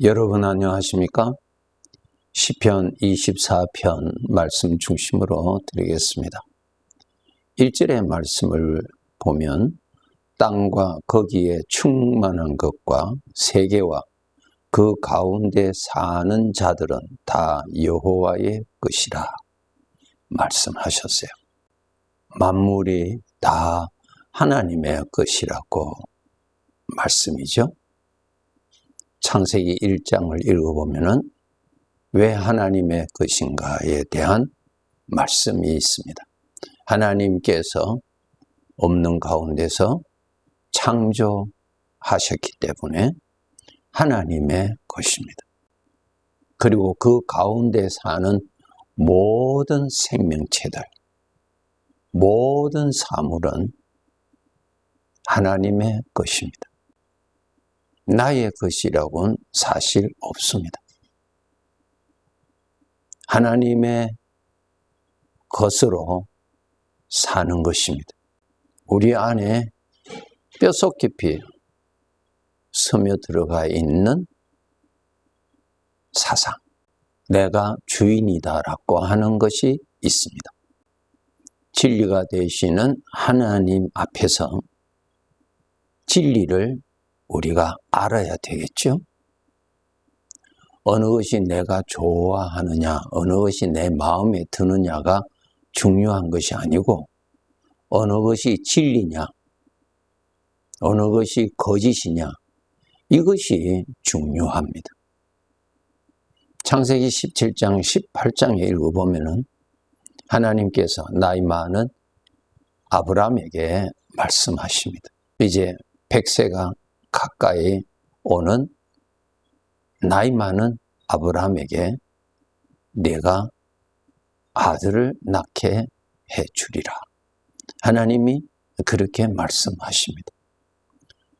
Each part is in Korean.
여러분 안녕하십니까? 시편 24편 말씀 중심으로 드리겠습니다. 1절의 말씀을 보면 땅과 거기에 충만한 것과 세계와 그 가운데 사는 자들은 다 여호와의 것이라 말씀하셨어요. 만물이 다 하나님의 것이라고 말씀이죠. 창세기 1장을 읽어보면 왜 하나님의 것인가에 대한 말씀이 있습니다. 하나님께서 없는 가운데서 창조하셨기 때문에 하나님의 것입니다. 그리고 그 가운데 사는 모든 생명체들, 모든 사물은 하나님의 것입니다. 나의 것이라고는 사실 없습니다. 하나님의 것으로 사는 것입니다. 우리 안에 뼛속 깊이 스며들어가 있는 사상, 내가 주인이다라고 하는 것이 있습니다. 진리가 되시는 하나님 앞에서 진리를 우리가 알아야 되겠죠? 어느 것이 내가 좋아하느냐, 어느 것이 내 마음에 드느냐가 중요한 것이 아니고 어느 것이 진리냐, 어느 것이 거짓이냐, 이것이 중요합니다. 창세기 17장, 18장에 읽어보면 하나님께서 나이 많은 아브라함에게 말씀하십니다. 이제 100세가 가까이 오는 나이 많은 아브라함에게 내가 아들을 낳게 해주리라. 하나님이 그렇게 말씀하십니다.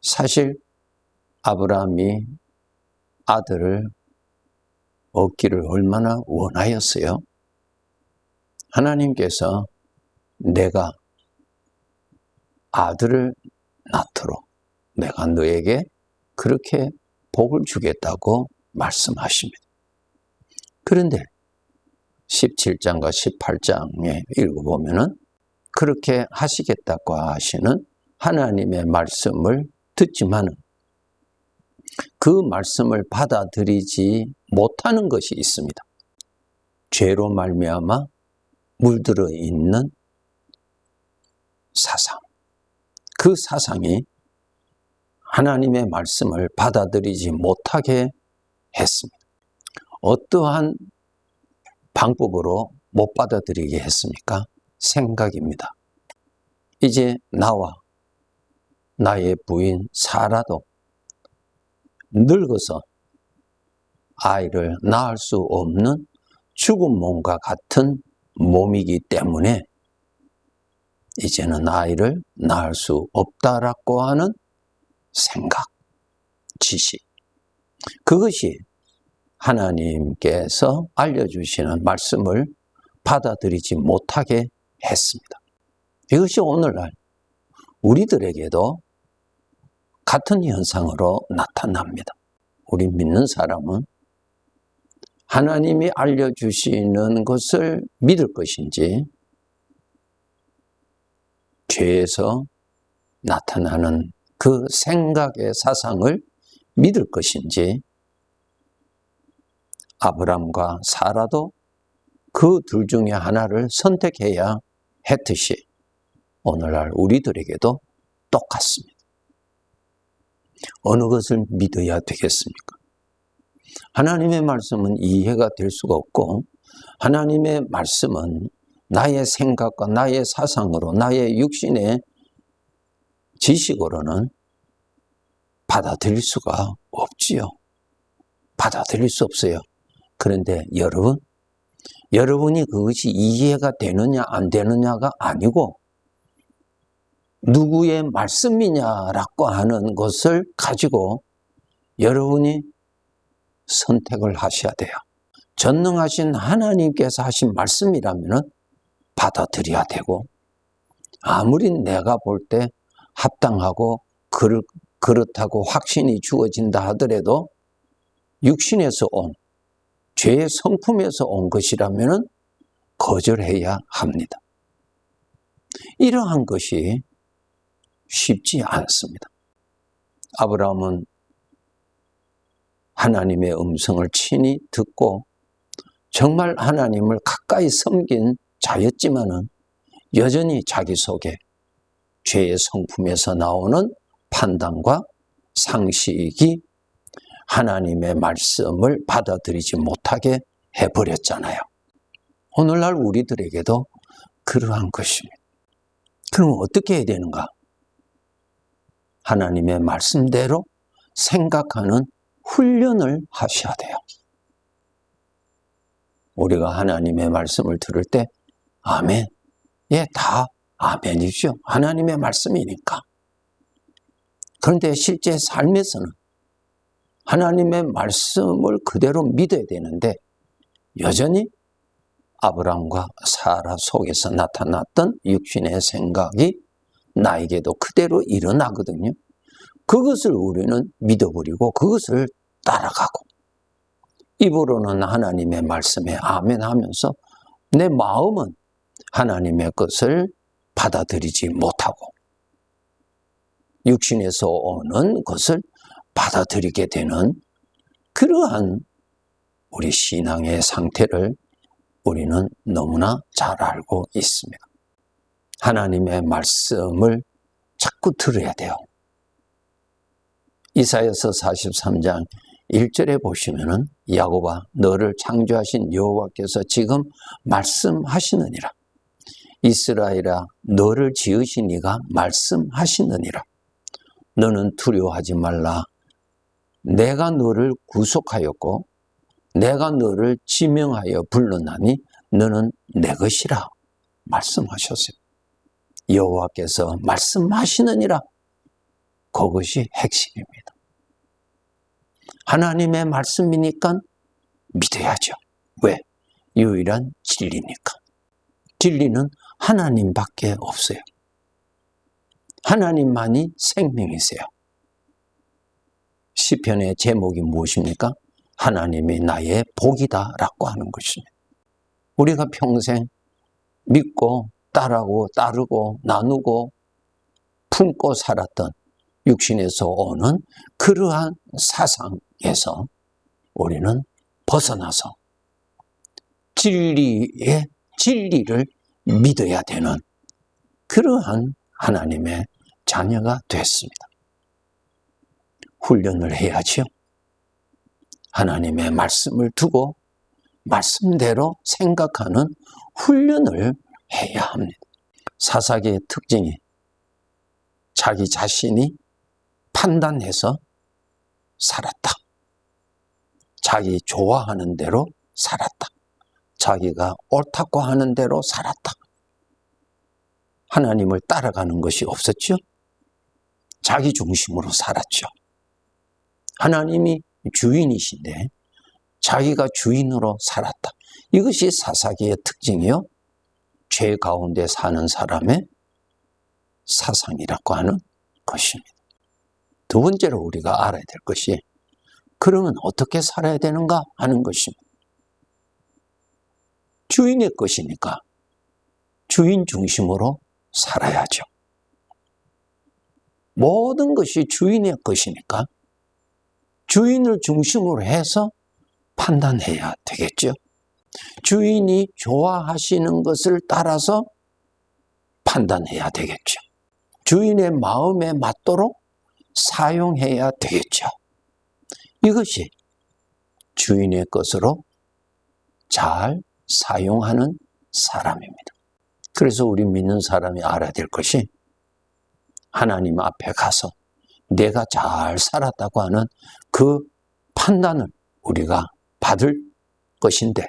사실 아브라함이 아들을 얻기를 얼마나 원하였어요. 하나님께서 내가 아들을 낳도록 내가 너에게 그렇게 복을 주겠다고 말씀하십니다. 그런데 17장과 18장에 읽어보면 그렇게 하시겠다고 하시는 하나님의 말씀을 듣지만 그 말씀을 받아들이지 못하는 것이 있습니다. 죄로 말미암아 물들어 있는 사상. 그 사상이 하나님의 말씀을 받아들이지 못하게 했습니다. 어떠한 방법으로 못 받아들이게 했습니까? 생각입니다. 이제 나와 나의 부인 사라도 늙어서 아이를 낳을 수 없는 죽은 몸과 같은 몸이기 때문에 이제는 아이를 낳을 수 없다라고 하는 생각, 지식, 그것이 하나님께서 알려주시는 말씀을 받아들이지 못하게 했습니다. 이것이 오늘날 우리들에게도 같은 현상으로 나타납니다. 우리 믿는 사람은 하나님이 알려주시는 것을 믿을 것인지 죄에서 나타나는 그 생각의 사상을 믿을 것인지 아브람과 사라도 그 둘 중에 하나를 선택해야 했듯이 오늘날 우리들에게도 똑같습니다. 어느 것을 믿어야 되겠습니까? 하나님의 말씀은 이해가 될 수가 없고 하나님의 말씀은 나의 생각과 나의 사상으로 나의 육신의 지식으로는 받아들일 수가 없지요. 받아들일 수 없어요. 그런데 여러분이 그것이 이해가 되느냐 안 되느냐가 아니고 누구의 말씀이냐라고 하는 것을 가지고 여러분이 선택을 하셔야 돼요. 전능하신 하나님께서 하신 말씀이라면 받아들여야 되고, 아무리 내가 볼 때 합당하고 그렇다고 확신이 주어진다 하더라도 육신에서 온, 죄의 성품에서 온 것이라면 거절해야 합니다. 이러한 것이 쉽지 않습니다. 아브라함은 하나님의 음성을 친히 듣고 정말 하나님을 가까이 섬긴 자였지만은 여전히 자기 속에 죄의 성품에서 나오는 판단과 상식이 하나님의 말씀을 받아들이지 못하게 해버렸잖아요. 오늘날 우리들에게도 그러한 것입니다. 그럼 어떻게 해야 되는가? 하나님의 말씀대로 생각하는 훈련을 하셔야 돼요. 우리가 하나님의 말씀을 들을 때 아멘, 예, 다 아멘이죠. 하나님의 말씀이니까. 그런데 실제 삶에서는 하나님의 말씀을 그대로 믿어야 되는데 여전히 아브라함과 사라 속에서 나타났던 육신의 생각이 나에게도 그대로 일어나거든요. 그것을 우리는 믿어버리고 그것을 따라가고 입으로는 하나님의 말씀에 아멘 하면서 내 마음은 하나님의 것을 받아들이지 못하고 육신에서 오는 것을 받아들이게 되는 그러한 우리 신앙의 상태를 우리는 너무나 잘 알고 있습니다. 하나님의 말씀을 자꾸 들어야 돼요. 이사야서 43장 1절에 보시면은 야곱아 너를 창조하신 여호와께서 지금 말씀하시느니라. 이스라엘아 너를 지으신 이가 말씀하시느니라. 너는 두려워하지 말라. 내가 너를 구속하였고 내가 너를 지명하여 불렀나니 너는 내 것이라 말씀하셨어요. 여호와께서 말씀하시느니라. 그것이 핵심입니다. 하나님의 말씀이니까 믿어야죠. 왜? 유일한 진리니까. 진리는 하나님밖에 없어요. 하나님만이 생명이세요. 시편의 제목이 무엇입니까? 하나님이 나의 복이다라고 하는 것입니다. 우리가 평생 믿고 따르고 나누고 품고 살았던 육신에서 오는 그러한 사상에서 우리는 벗어나서 진리의 진리를 믿어야 되는 그러한 하나님의 자녀가 됐습니다. 훈련을 해야죠. 하나님의 말씀을 두고 말씀대로 생각하는 훈련을 해야 합니다. 사사기의 특징이 자기 자신이 판단해서 살았다. 자기 좋아하는 대로 살았다. 자기가 옳다고 하는 대로 살았다. 하나님을 따라가는 것이 없었죠. 자기 중심으로 살았죠. 하나님이 주인이신데 자기가 주인으로 살았다. 이것이 사사기의 특징이요. 죄 가운데 사는 사람의 사상이라고 하는 것입니다. 두 번째로 우리가 알아야 될 것이 그러면 어떻게 살아야 되는가 하는 것입니다. 주인의 것이니까 주인 중심으로 살아야죠. 모든 것이 주인의 것이니까 주인을 중심으로 해서 판단해야 되겠죠. 주인이 좋아하시는 것을 따라서 판단해야 되겠죠. 주인의 마음에 맞도록 사용해야 되겠죠. 이것이 주인의 것으로 잘 사용하는 사람입니다. 그래서 우리 믿는 사람이 알아야 될 것이 하나님 앞에 가서 내가 잘 살았다고 하는 그 판단을 우리가 받을 것인데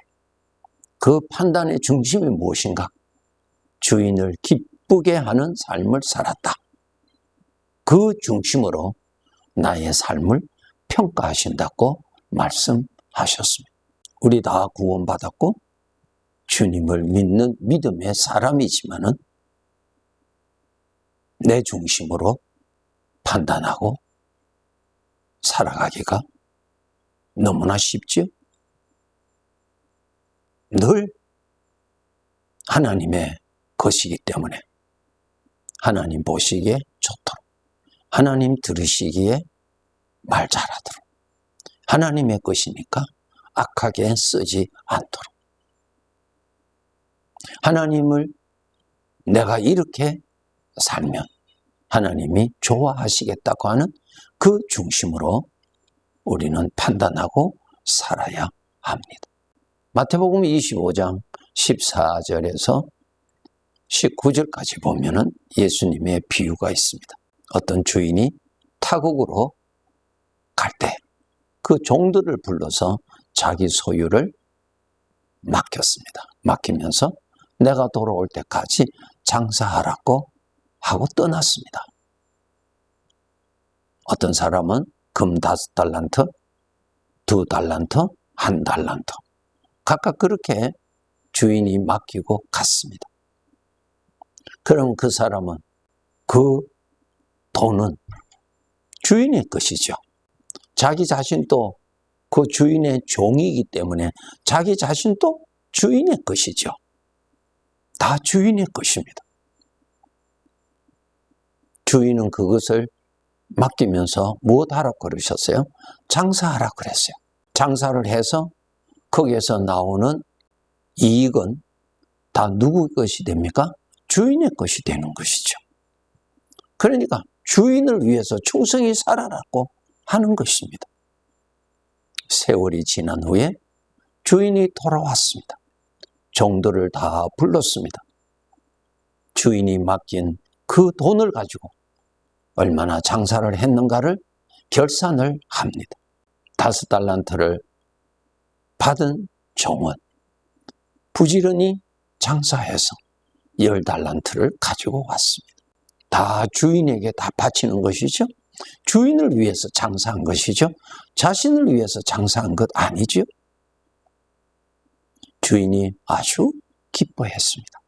그 판단의 중심이 무엇인가? 주인을 기쁘게 하는 삶을 살았다. 그 중심으로 나의 삶을 평가하신다고 말씀하셨습니다. 우리 다 구원받았고 주님을 믿는 믿음의 사람이지만은 내 중심으로 판단하고 살아가기가 너무나 쉽지요. 늘 하나님의 것이기 때문에 하나님 보시기에 좋도록, 하나님 들으시기에 말 잘하도록, 하나님의 것이니까 악하게 쓰지 않도록, 하나님을 내가 이렇게 살면 하나님이 좋아하시겠다고 하는 그 중심으로 우리는 판단하고 살아야 합니다. 마태복음 25장 14절에서 19절까지 보면은 예수님의 비유가 있습니다. 어떤 주인이 타국으로 갈 때 그 종들을 불러서 자기 소유를 맡겼습니다. 맡기면서 내가 돌아올 때까지 장사하라고 하고 떠났습니다. 어떤 사람은 금 5달란트, 2달란트, 1달란트 각각 그렇게 주인이 맡기고 갔습니다. 그럼 그 사람은 그 돈은 주인의 것이죠. 자기 자신도 그 주인의 종이기 때문에 자기 자신도 주인의 것이죠. 다 주인의 것입니다. 주인은 그것을 맡기면서 무엇하라고 그러셨어요? 장사하라고 그랬어요. 장사를 해서 거기에서 나오는 이익은 다 누구 것이 됩니까? 주인의 것이 되는 것이죠. 그러니까 주인을 위해서 충성히 살아라고 하는 것입니다. 세월이 지난 후에 주인이 돌아왔습니다. 종들을 다 불렀습니다. 주인이 맡긴 그 돈을 가지고 얼마나 장사를 했는가를 결산을 합니다. 5달란트를 받은 종은 부지런히 장사해서 10달란트를 가지고 왔습니다. 다 주인에게 다 바치는 것이죠. 주인을 위해서 장사한 것이죠. 자신을 위해서 장사한 것 아니죠. 주인이 아주 기뻐했습니다.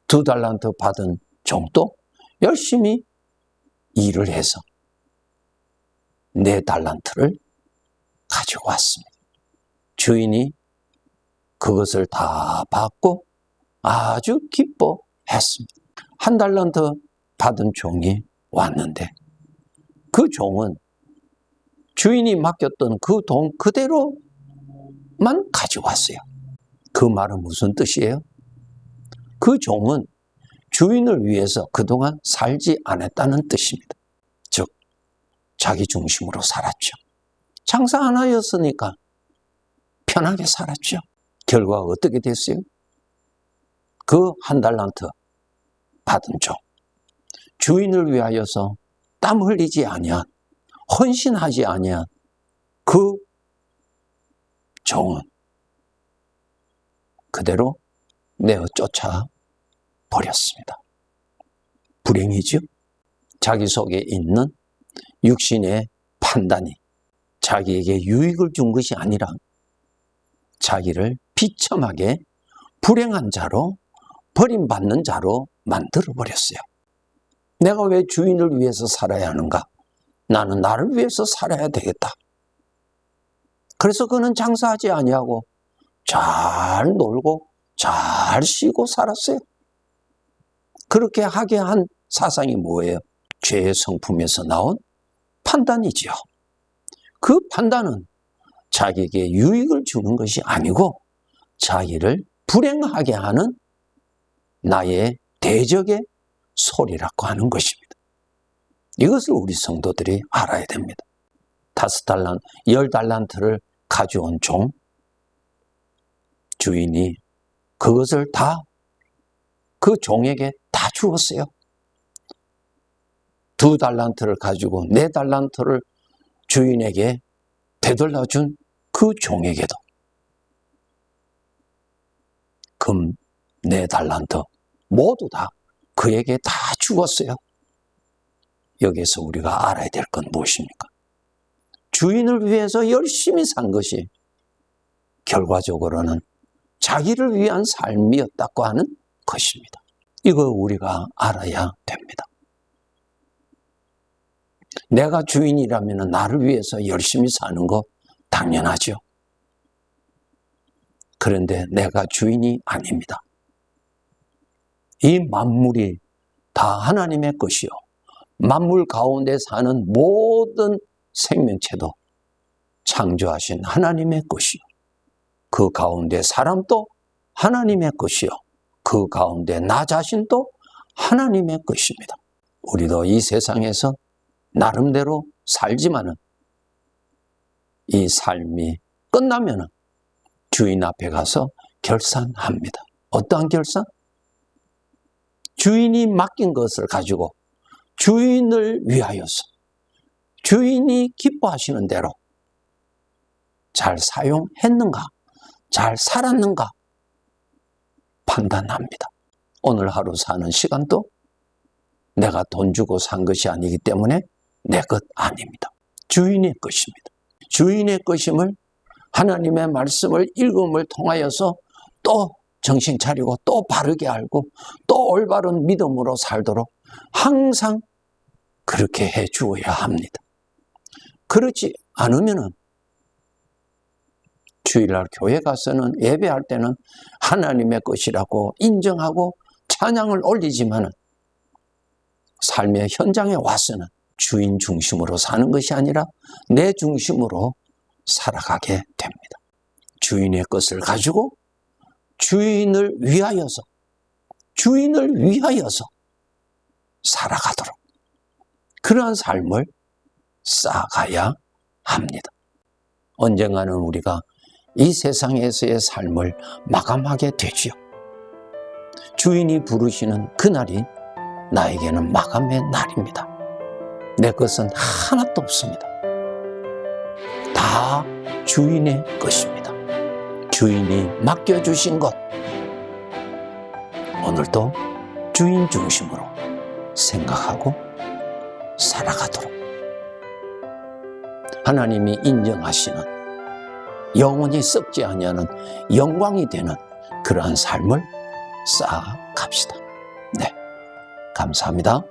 2달란트 받은 종도 열심히 일을 해서 4달란트를 가지고 왔습니다. 주인이 그것을 다 받고 아주 기뻐했습니다. 1달란트 받은 종이 왔는데 그 종은 주인이 맡겼던 그 돈 그대로만 가지고 왔어요. 그 말은 무슨 뜻이에요? 그 종은 주인을 위해서 그동안 살지 않았다는 뜻입니다. 즉 자기 중심으로 살았죠. 장사 안 하였으니까 편하게 살았죠. 결과가 어떻게 됐어요? 그 1달란트 받은 종, 주인을 위하여서 땀 흘리지 아니한, 헌신하지 아니한 그 종은 그대로 내어 쫓아 버렸습니다. 불행이죠. 자기 속에 있는 육신의 판단이 자기에게 유익을 준 것이 아니라 자기를 비참하게 불행한 자로, 버림받는 자로 만들어버렸어요. 내가 왜 주인을 위해서 살아야 하는가? 나는 나를 위해서 살아야 되겠다. 그래서 그는 장사하지 아니하고 잘 놀고 잘 쉬고 살았어요. 그렇게 하게 한 사상이 뭐예요? 죄의 성품에서 나온 판단이지요. 그 판단은 자기에게 유익을 주는 것이 아니고 자기를 불행하게 하는 나의 대적의 소리라고 하는 것입니다. 이것을 우리 성도들이 알아야 됩니다. 10달란트를 가져온 종, 주인이 그것을 다 그 종에게 다 주었어요. 2달란트를 가지고 4달란트를 주인에게 되돌려 준 그 종에게도 금 4달란트 모두 다 그에게 다 주었어요. 여기서 우리가 알아야 될 건 무엇입니까? 주인을 위해서 열심히 산 것이 결과적으로는 자기를 위한 삶이었다고 하는 것입니다. 이거 우리가 알아야 됩니다. 내가 주인이라면 나를 위해서 열심히 사는 거 당연하죠. 그런데 내가 주인이 아닙니다. 이 만물이 다 하나님의 것이요. 만물 가운데 사는 모든 생명체도 창조하신 하나님의 것이요. 그 가운데 사람도 하나님의 것이요. 그 가운데 나 자신도 하나님의 것입니다. 우리도 이 세상에서 나름대로 살지만은 이 삶이 끝나면은 주인 앞에 가서 결산합니다. 어떠한 결산? 주인이 맡긴 것을 가지고 주인을 위하여서 주인이 기뻐하시는 대로 잘 사용했는가, 잘 살았는가 판단합니다. 오늘 하루 사는 시간도 내가 돈 주고 산 것이 아니기 때문에 내 것 아닙니다. 주인의 것입니다. 주인의 것임을 하나님의 말씀을 읽음을 통하여서 또 정신 차리고 또 바르게 알고 또 올바른 믿음으로 살도록 항상 그렇게 해 주어야 합니다. 그렇지 않으면은 주일날 교회 가서는 예배할 때는 하나님의 것이라고 인정하고 찬양을 올리지만은 삶의 현장에 와서는 주인 중심으로 사는 것이 아니라 내 중심으로 살아가게 됩니다. 주인의 것을 가지고 주인을 위하여서 살아가도록 그러한 삶을 쌓아가야 합니다. 언젠가는 우리가 이 세상에서의 삶을 마감하게 되지요. 주인이 부르시는 그날이 나에게는 마감의 날입니다. 내 것은 하나도 없습니다. 다 주인의 것입니다. 주인이 맡겨주신 것, 오늘도 주인 중심으로 생각하고 살아가도록 하나님이 인정하시는 영원히 썩지 아니하는 영광이 되는 그러한 삶을 쌓아갑시다. 네, 감사합니다.